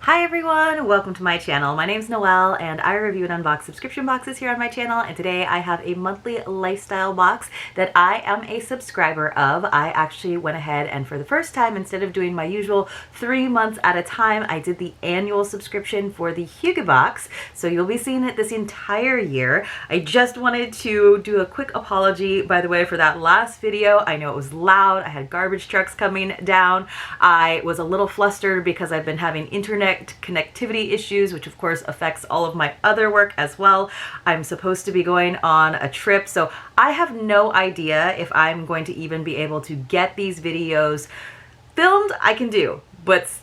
Hi everyone, welcome to my channel. My name's Noelle and I review and unbox subscription boxes here on my channel, and today I have a monthly lifestyle box that I am a subscriber of. I actually went ahead and for the first time, instead of doing my usual 3 months at a time, I did the annual subscription for the Hygge Box, so you'll be seeing it this entire year. I just wanted to do a quick apology, by the way, for that last video. I know it was loud, I had garbage trucks coming down, I was a little flustered because I've been having internet connectivity issues, which of course affects all of my other work as well. I'm supposed to be going on a trip, so I have no idea if I'm going to even be able to get these videos filmed. I can do, but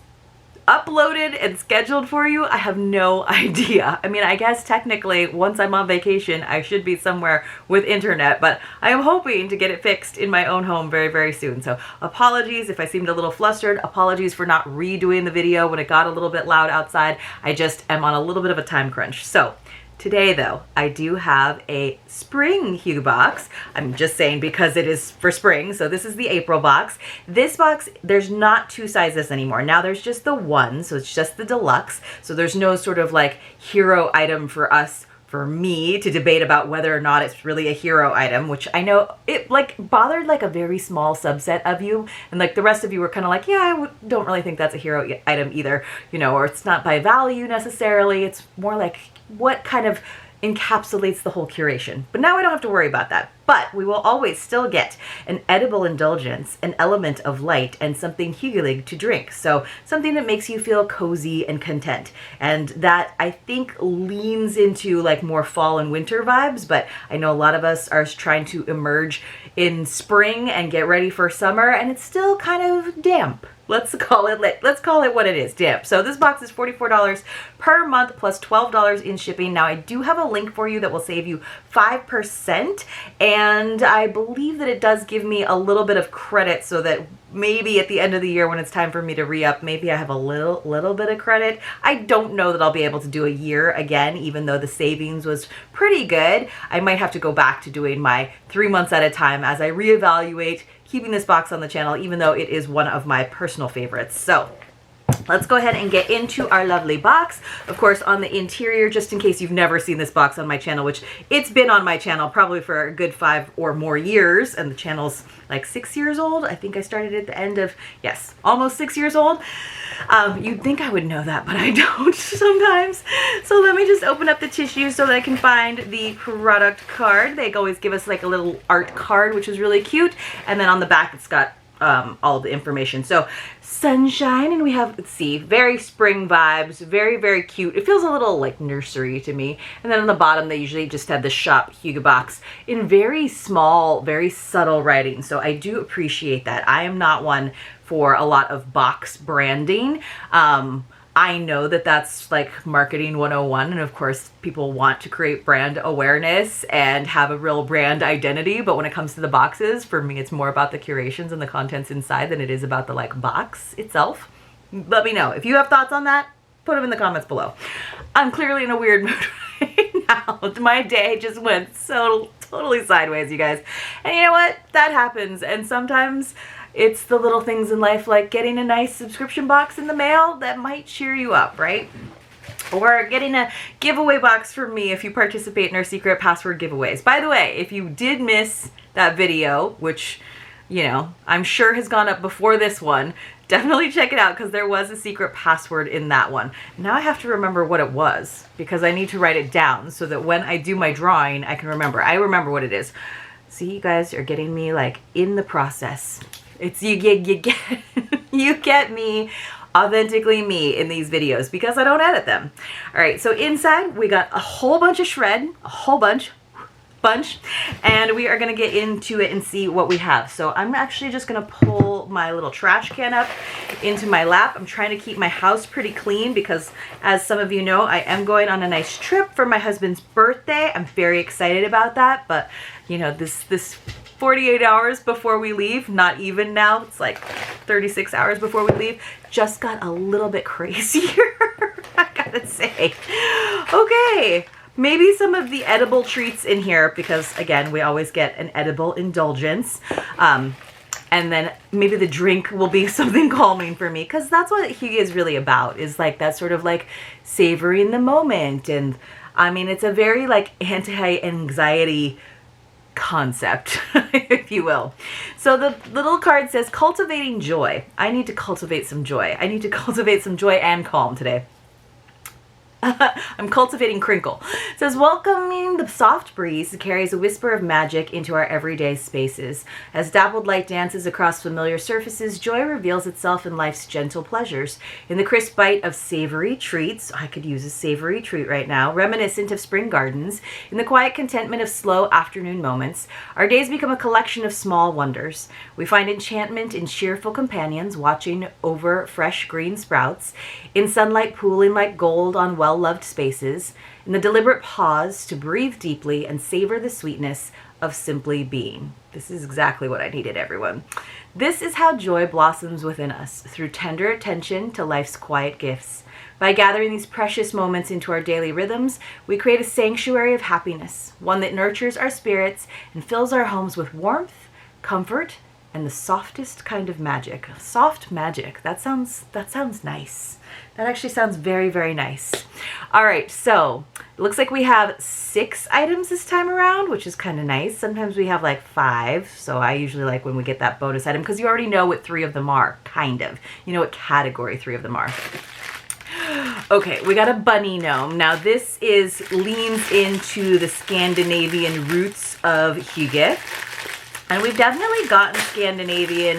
uploaded and scheduled for you, I have no idea. I mean, I guess technically once I'm on vacation I should be somewhere with internet, but I am hoping to get it fixed in my own home very, very soon. So apologies if I seemed a little flustered. Apologies for not redoing the video when it got a little bit loud outside. I just am on a little bit of a time crunch. So today though, I do have a spring Hygge box. I'm just saying because it is for spring, so this is the April box. This box, there's not two sizes anymore. Now there's just the one, so it's just the deluxe. So there's no sort of like hero item for us, for me to debate about whether or not it's really a hero item, which I know it like bothered like a very small subset of you, and like the rest of you were kind of like, yeah, I don't really think that's a hero item either, you know, or it's not by value necessarily, it's more like what kind of encapsulates the whole curation. But now I don't have to worry about that. But we will always still get an edible indulgence, an element of light, and something Hygge to drink. So something that makes you feel cozy and content. And that I think leans into like more fall and winter vibes, but I know a lot of us are trying to emerge in spring and get ready for summer, and it's still kind of damp. Let's call it what it is, damp. So this box is $44 per month plus $12 in shipping. Now I do have a link for you that will save you 5%, and I believe that it does give me a little bit of credit so that maybe at the end of the year when it's time for me to re-up, maybe I have a little bit of credit. I don't know that I'll be able to do a year again, even though the savings was pretty good. I might have to go back to doing my 3 months at a time as I reevaluate keeping this box on the channel, even though it is one of my personal favorites. So let's go ahead and get into our lovely box. Of course, on the interior, just in case you've never seen this box on my channel, which it's been on my channel probably for a good 5 or more years, and the channel's like 6 years old. I think I started at the end of, yes, almost 6 years old. You'd think I would know that, but I don't sometimes. So let me just open up the tissue so that I can find the product card. They always give us like a little art card, which is really cute. And then on the back, it's got all the information. So sunshine, and we have, let's see, very spring vibes, very, very cute. It feels a little like nursery to me. And then on the bottom, they usually just have the shop Hygge Box in very small, very subtle writing. So I do appreciate that. I am not one for a lot of box branding. I know that that's like marketing 101, and of course people want to create brand awareness and have a real brand identity, but when it comes to the boxes, for me it's more about the curations and the contents inside than it is about the like box itself. Let me know if you have thoughts on that. Put them in the comments below. I'm clearly in a weird mood right now. My day just went so totally sideways, you guys, and you know what, that happens. And sometimes it's the little things in life, like getting a nice subscription box in the mail that might cheer you up, right? Or getting a giveaway box from me if you participate in our secret password giveaways. By the way, if you did miss that video, which, you know, I'm sure has gone up before this one, definitely check it out because there was a secret password in that one. Now I have to remember what it was because I need to write it down so that when I do my drawing, I can remember. I remember what it is. See, you guys are getting me like in the process. It's you get you get me authentically me in these videos because I don't edit them. All right, so inside we got a whole bunch of shred, a whole bunch, and we are gonna get into it and see what we have. So I'm actually just gonna pull my little trash can up into my lap. I'm trying to keep my house pretty clean because, as some of you know, I am going on a nice trip for my husband's birthday. I'm very excited about that, but you know, this 48 hours before we leave, not even now, it's like 36 hours before we leave, just got a little bit crazier, I gotta say. Okay, maybe some of the edible treats in here because, again, we always get an edible indulgence. and then maybe the drink will be something calming for me, because that's what Hygge is really about, is like that sort of like savoring the moment. And I mean, it's a very like anti-anxiety concept, if you will. So the little card says cultivating joy. I need to cultivate some joy. I need to cultivate some joy and calm today. I'm cultivating crinkle. It says, welcoming the soft breeze carries a whisper of magic into our everyday spaces. As dappled light dances across familiar surfaces, joy reveals itself in life's gentle pleasures. In the crisp bite of savory treats, I could use a savory treat right now, reminiscent of spring gardens, in the quiet contentment of slow afternoon moments, our days become a collection of small wonders. We find enchantment in cheerful companions watching over fresh green sprouts, in sunlight pooling like gold on well-loved spaces, in the deliberate pause to breathe deeply and savor the sweetness of simply being. This is exactly what I needed, everyone. This is how joy blossoms within us, through tender attention to life's quiet gifts. By gathering these precious moments into our daily rhythms, we create a sanctuary of happiness, one that nurtures our spirits and fills our homes with warmth, comfort, and the softest kind of magic. Soft magic. That sounds nice. That actually sounds very, very nice. All right, so it looks like we have 6 items this time around, which is kind of nice. Sometimes we have like 5, so I usually like when we get that bonus item, because you already know what 3 of them are, kind of. You know what category 3 of them are. Okay, we got a bunny gnome. Now this leans into the Scandinavian roots of Hygge. And we've definitely gotten Scandinavian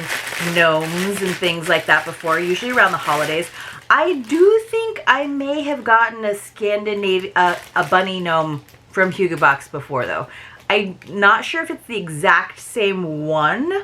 gnomes and things like that before, usually around the holidays. I do think I may have gotten a bunny gnome from Hygge Box before, though. I'm not sure if it's the exact same one,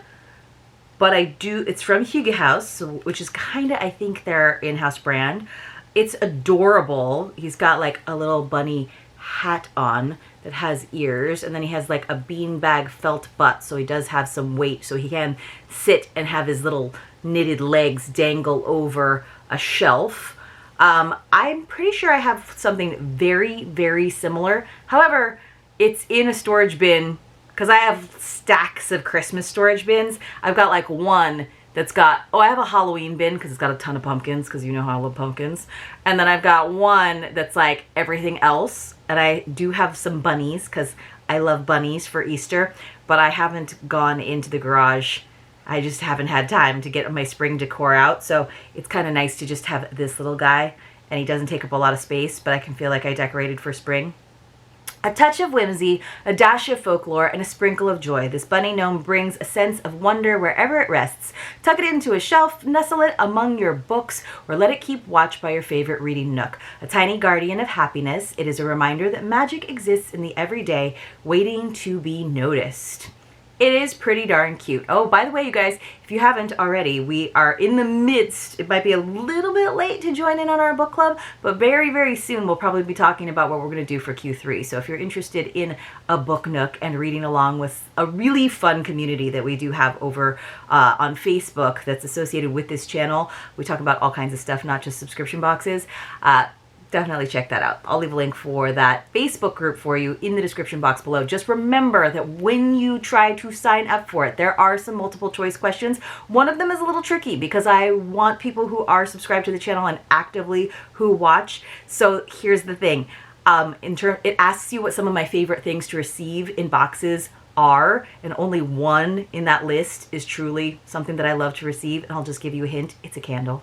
but it's from Hygge House, which is kind of, I think, their in-house brand. It's adorable. He's got like a little bunny hat on that has ears, and then he has like a beanbag felt butt, so he does have some weight, so he can sit and have his little knitted legs dangle over a shelf. I'm pretty sure I have something very, very similar. However, it's in a storage bin, because I have stacks of Christmas storage bins. I've got like one that's got, I have a Halloween bin because it's got a ton of pumpkins, because you know how I love pumpkins. And then I've got one that's like everything else. And I do have some bunnies because I love bunnies for Easter, but I haven't gone into the garage. I just haven't had time to get my spring decor out. So it's kind of nice to just have this little guy, and he doesn't take up a lot of space, but I can feel like I decorated for spring. A touch of whimsy, a dash of folklore, and a sprinkle of joy. This bunny gnome brings a sense of wonder wherever it rests. Tuck it into a shelf, nestle it among your books, or let it keep watch by your favorite reading nook. A tiny guardian of happiness, it is a reminder that magic exists in the everyday, waiting to be noticed. It is pretty darn cute. Oh, by the way, you guys, if you haven't already, we are in the midst. It might be a little bit late to join in on our book club, but very, very soon we'll probably be talking about what we're going to do for Q3. So if you're interested in a book nook and reading along with a really fun community that we do have over on Facebook that's associated with this channel, we talk about all kinds of stuff, not just subscription boxes. Definitely check that out. I'll leave a link for that Facebook group for you in the description box below. Just remember that when you try to sign up for it, there are some multiple choice questions. One of them is a little tricky because I want people who are subscribed to the channel and actively who watch. So here's the thing. It asks you what some of my favorite things to receive in boxes are, and only one in that list is truly something that I love to receive. And I'll just give you a hint. It's a candle.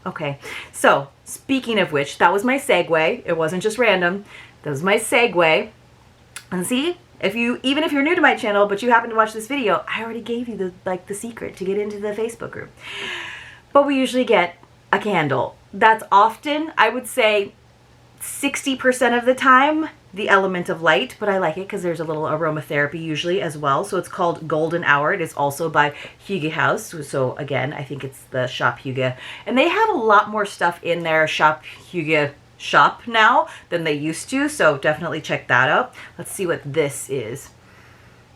Okay, so speaking of which, that was my segue. It wasn't just random. That was my segue. And see, even if you're new to my channel, but you happen to watch this video, I already gave you the secret to get into the Facebook group. But we usually get a candle. That's often, I would say, 60% of the time, the element of light, but I like it because there's a little aromatherapy usually as well. So it's called Golden Hour. It is also by Hygge House. So again, I think it's the Shop Hygge. And they have a lot more stuff in their Shop Hygge shop now than they used to. So definitely check that out. Let's see what this is.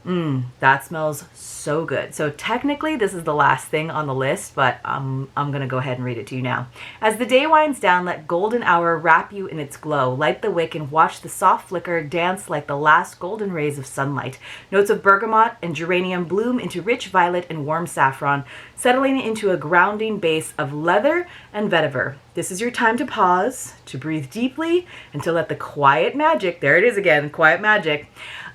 That smells so good. So technically this is the last thing on the list, but I'm gonna go ahead and read it to you now. As the day winds down, let golden hour wrap you in its glow. Light the wick and watch the soft flicker dance like the last golden rays of sunlight. Notes of bergamot and geranium bloom into rich violet and warm saffron, settling into a grounding base of leather and vetiver. This is your time to pause, to breathe deeply, and to let the quiet magic, there it is again, quiet magic,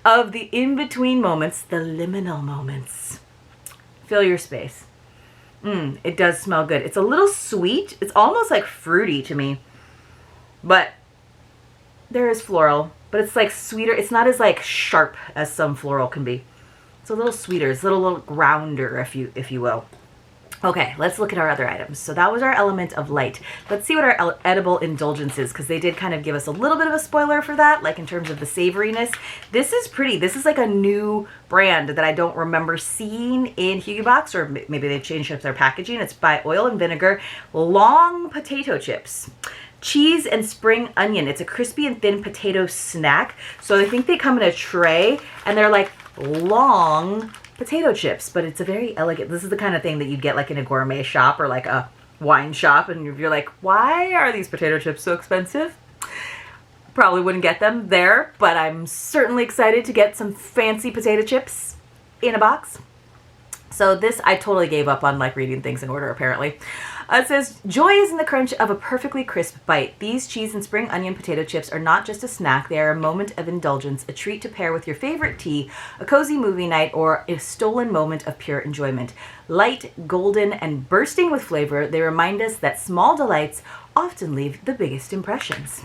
of the in-between moments, the liminal moments, fill your space. It does smell good. It's a little sweet. It's almost like fruity to me, but there is floral, but it's like sweeter. It's not as like sharp as some floral can be. It's a little sweeter. It's a little grounder, if you will. Okay, let's look at our other items. So that was our element of light. Let's see what our edible indulgence is, because they did kind of give us a little bit of a spoiler for that, like in terms of the savoriness. This is pretty. This is like a new brand that I don't remember seeing in Hygge Box, or maybe they've changed up their packaging. It's by Oil and Vinegar Long Potato Chips. Cheese and spring onion. It's a crispy and thin potato snack. So I think they come in a tray, and they're like long potato chips, but it's a very elegant, this is the kind of thing that you'd get like in a gourmet shop or like a wine shop, and you're like, why are these potato chips so expensive? Probably wouldn't get them there, but I'm certainly excited to get some fancy potato chips in a box. So this, I totally gave up on like reading things in order apparently. It says, joy is in the crunch of a perfectly crisp bite. These cheese and spring onion potato chips are not just a snack, they are a moment of indulgence, a treat to pair with your favorite tea, a cozy movie night, or a stolen moment of pure enjoyment. Light, golden, and bursting with flavor, they remind us that small delights often leave the biggest impressions.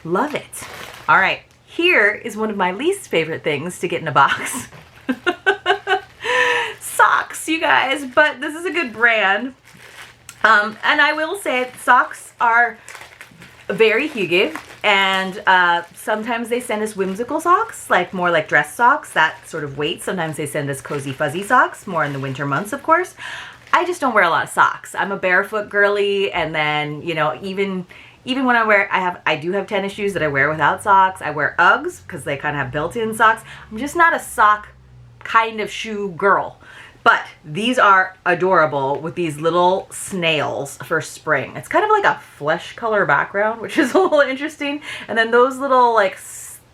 Love it. All right, here is one of my least favorite things to get in a box. Socks, you guys, but this is a good brand. And I will say socks are very Hygge, and sometimes they send us whimsical socks, like more like dress socks, that sort of weight. Sometimes they send us cozy fuzzy socks, more in the winter months, of course. I just don't wear a lot of socks. I'm a barefoot girly, and then, you know, even when I do have tennis shoes that I wear without socks. I wear Uggs because they kind of have built-in socks. I'm just not a sock kind of shoe girl. But these are adorable with these little snails for spring. It's kind of like a flesh color background, which is a little interesting. And then those little like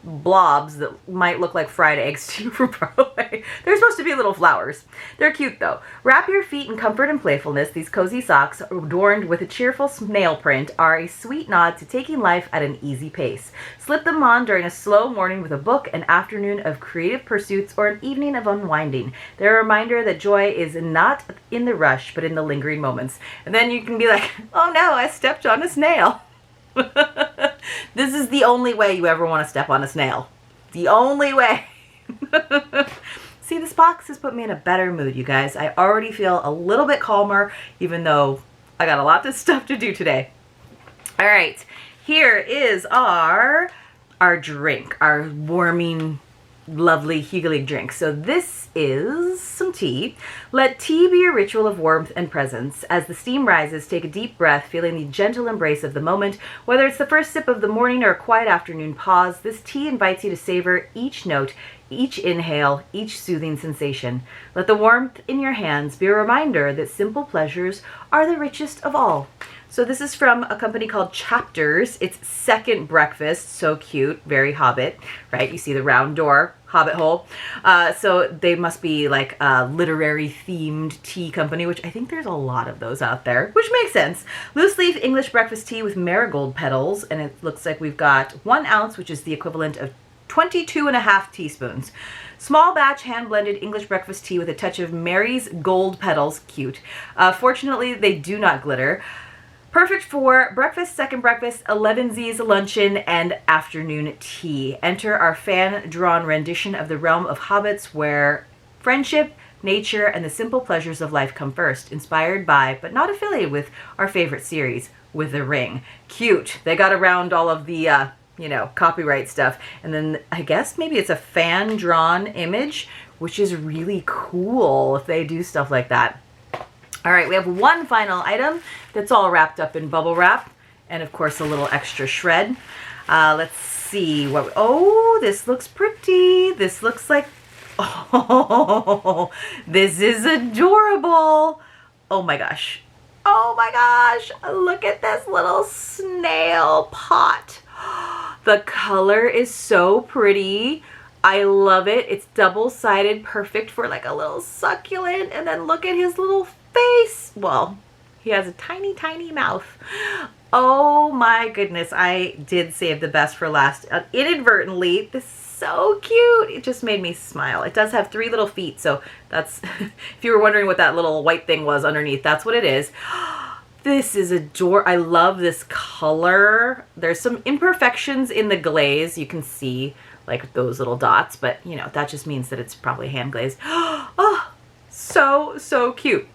blobs that might look like fried eggs to you from far away. They're supposed to be little flowers. They're cute though. Wrap your feet in comfort and playfulness. These cozy socks, adorned with a cheerful snail print, are a sweet nod to taking life at an easy pace. Slip them on during a slow morning with a book, an afternoon of creative pursuits, or an evening of unwinding. They're a reminder that joy is not in the rush, but in the lingering moments. And then you can be like, oh no, I stepped on a snail. This is the only way you ever want to step on a snail. The only way. See, this box has put me in a better mood, you guys. I already feel a little bit calmer, even though I got a lot of stuff to do today. All right, here is our drink, our warming, lovely Hygge drink. So this is some tea. Let tea be a ritual of warmth and presence. As the steam rises, take a deep breath, feeling the gentle embrace of the moment. Whether it's the first sip of the morning or a quiet afternoon pause, this tea invites you to savor each note, each inhale, each soothing sensation. Let the warmth in your hands be a reminder that simple pleasures are the richest of all. So this is from a company called Chapters. It's second breakfast. So cute. Very Hobbit, right? You see the round door, Hobbit hole. So they must be like a literary themed tea company, which I think there's a lot of those out there, which makes sense. Loose leaf English breakfast tea with marigold petals. And it looks like we've got 1 ounce, which is the equivalent of 22.5 teaspoons. Small batch hand-blended English breakfast tea with a touch of Mary's gold petals. Cute. Fortunately, they do not glitter. Perfect for breakfast, second breakfast, 11sies, luncheon, and afternoon tea. Enter our fan-drawn rendition of the realm of hobbits where friendship, nature, and the simple pleasures of life come first. Inspired by, but not affiliated with, our favorite series, With the Ring. Cute. They got around all of the, you know, copyright stuff. And then I guess maybe it's a fan-drawn image, which is really cool if they do stuff like that. All right, we have one final item that's all wrapped up in bubble wrap, and of course a little extra shred. Let's see what, oh, this looks pretty. This looks like Oh, this is adorable. Oh my gosh. Oh my gosh. Look at this little snail pot. The color is so pretty. I love it. It's double-sided, perfect for like a little succulent. And then look at his little face. Well, he has a tiny, tiny mouth. Oh my goodness. I did save the best for last inadvertently. This is so cute. It just made me smile. It does have 3 little feet. So that's, if you were wondering what that little white thing was underneath, that's what it is. This is adorable. I love this color. There's some imperfections in the glaze. You can see like those little dots, but you know, that just means that it's probably hand glazed. Oh, so cute.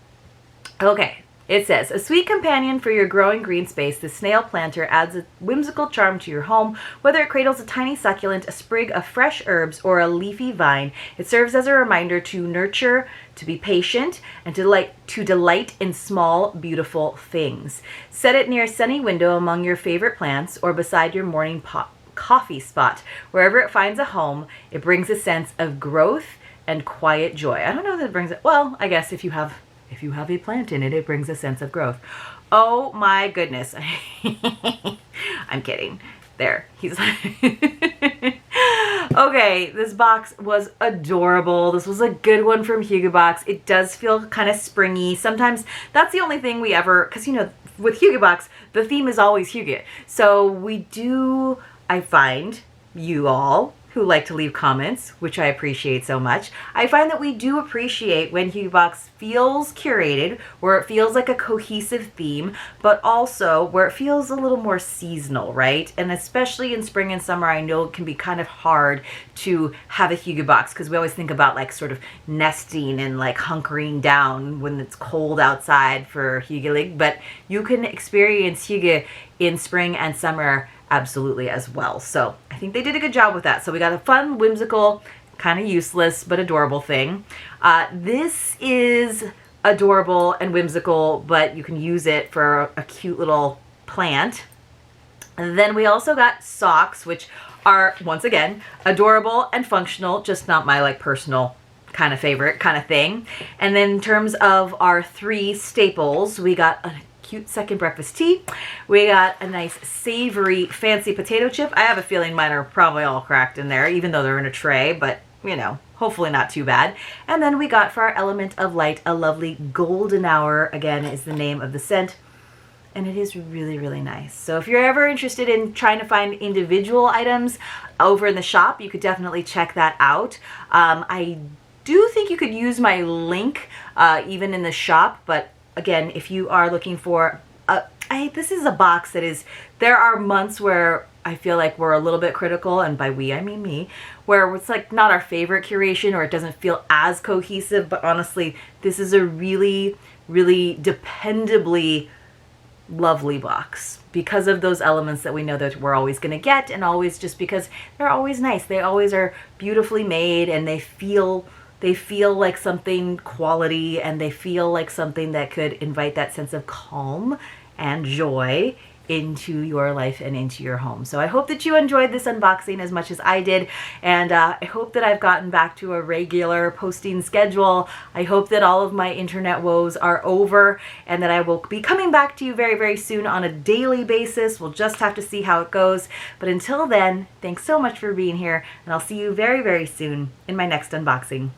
Okay, it says, a sweet companion for your growing green space, the snail planter adds a whimsical charm to your home. Whether it cradles a tiny succulent, a sprig of fresh herbs, or a leafy vine, it serves as a reminder to nurture, to be patient, and to delight in small, beautiful things. Set it near a sunny window among your favorite plants or beside your morning coffee spot. Wherever it finds a home, it brings a sense of growth and quiet joy. I don't know that it brings it, well, I guess if you have a plant in it, it brings a sense of growth. Oh my goodness. I'm kidding. There, he's okay, this box was adorable. This was a good one from Hygge Box. It does feel kind of springy. Sometimes that's the only thing we ever, because you know, with Hygge Box, the theme is always Hygge. So we do, I find, you all who like to leave comments, which I appreciate so much, I find that we do appreciate when Hygge Box feels curated, where it feels like a cohesive theme, but also where it feels a little more seasonal, right? And especially in spring and summer, I know it can be kind of hard to have a Hygge Box because we always think about like sort of nesting and like hunkering down when it's cold outside for Hygge, but you can experience Hygge in spring and summer absolutely as well. So I think they did a good job with that. So we got a fun, whimsical, kind of useless, but adorable thing. This is adorable and whimsical, but you can use it for a cute little plant. And then we also got socks, which are, once again, adorable and functional, just not my like personal kind of favorite kind of thing. And then in terms of our 3 staples, we got a cute second breakfast tea. We got a nice savory fancy potato chip. I have a feeling mine are probably all cracked in there, even though they're in a tray, but you know, hopefully not too bad. And then we got for our element of light a lovely golden hour, again is the name of the scent, and it is really, really nice. So if you're ever interested in trying to find individual items over in the shop, you could definitely check that out. I do think you could use my link even in the shop, but again, if you are looking for, this is a box that is, there are months where I feel like we're a little bit critical, and by we, I mean me, where it's like not our favorite curation or it doesn't feel as cohesive, but honestly, this is a really, really dependably lovely box because of those elements that we know that we're always going to get, and always just because they're always nice. They always are beautifully made, and they feel like something quality, and they feel like something that could invite that sense of calm and joy into your life and into your home. So I hope that you enjoyed this unboxing as much as I did, and I hope that I've gotten back to a regular posting schedule. I hope that all of my internet woes are over and that I will be coming back to you very, very soon on a daily basis. We'll just have to see how it goes. But until then, thanks so much for being here, and I'll see you very, very soon in my next unboxing.